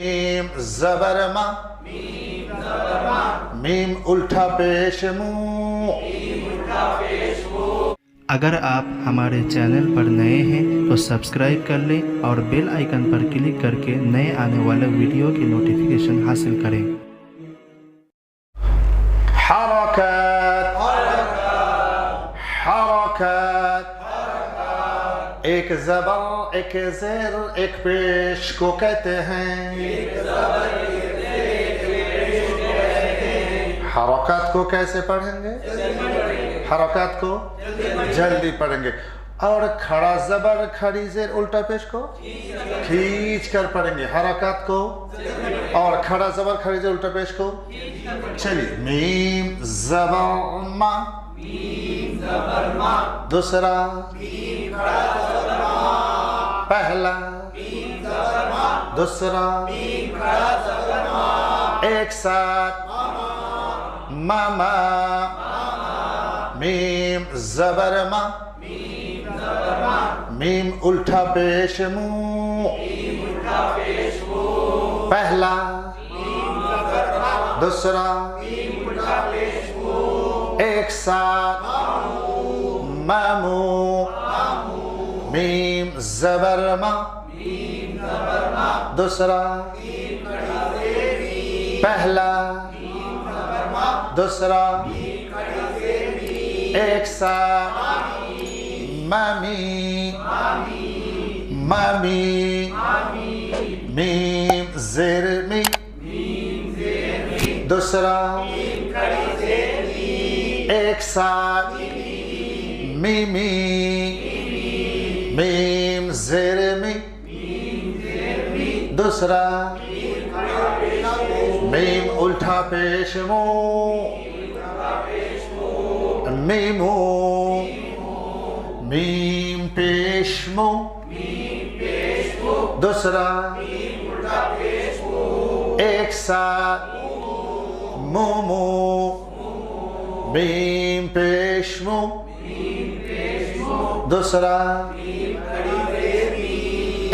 Meme ज़बर मा, meme उल्टा पेश मुँह। अगर आप हमारे चैनल पर नए हैं तो सब्सक्राइब कर लें और बेल आइकन पर क्लिक करके नए आने वाले वीडियो की नोटिफिकेशन हासिल करें। हरकत, हरकत, एक ज़बर एक ज़ेर एक पेश को कहते हैं। हरकत को कैसे पढ़ेंगे? हरकत को जल्दी पढ़ेंगे। और खड़ा ज़बर खड़ी ज़ेर उल्टा पेश को खींच कर पढ़ेंगे। हरकत को और खड़ा ज़बर खड़ी ज़ेर उल्टा पेश को। चलिए, मीम ज़बर मा, दूसरा पहला, दूसरा एक साथ मामा, मीम ज़बर मा, मीम उल्टा पेश मुँह। पहला, दूसरा एक साथ मामू, मीम ज़बर मा, दूसरा पहला, दूसरा एक साथ मामी, मामी, मीम ज़ेर मी, दूसरा एक साथ मीमी, मीम ज़ेर मी, दूसरा मीम उल्टा पेश मुँह। मीमू, मीम पेश मुँह, दूसरा एक साथ मोमो, मीम पेश मुँह, दूसरा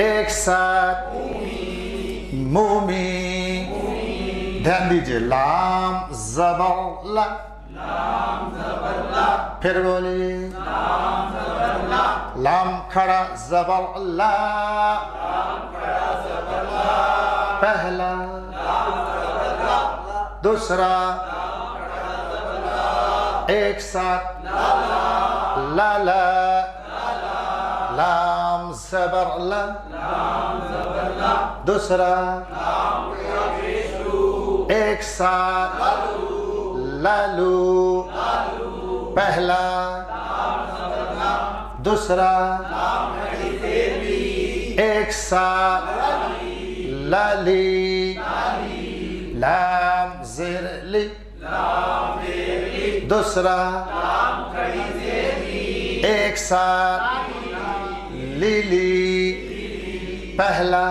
एक साथ मोमी। ध्यान दीजिए, लाम ज़बर ला, फिर बोलिए लाम खड़ा ज़बर ला, पहला, दूसरा एक साथ लाला, लाम ज़बर ला, दूसरा एक साथ लालू, पहला, दूसरा एक साथ लाली, लाम ज़ेर ली, दूसरा एक साथ लीली, पहला,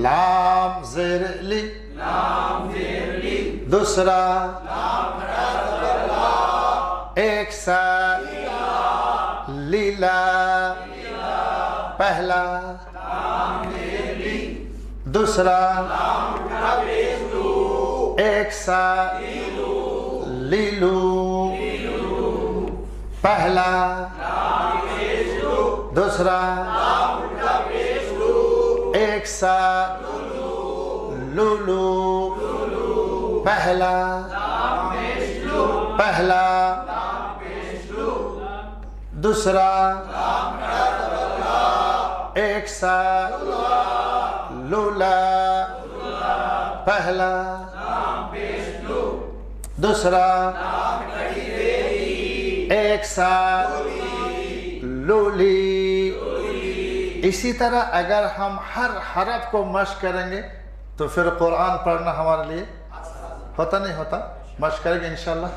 लाम ज़ेर ली, दूसरा एक साथ लीला, पहला, दूसरा एक साथ लीलू, पहला, दूसरा एक साथ लूलू, पहला, पहला, दूसरा एक साथ लूला, पहला, दूसरा एक साथ लूली। इसी तरह अगर हम हर हरफ को मश्क करेंगे तो फिर कुरान पढ़ना हमारे लिए होता नहीं होता। मश्क करेंगे इंशाअल्लाह।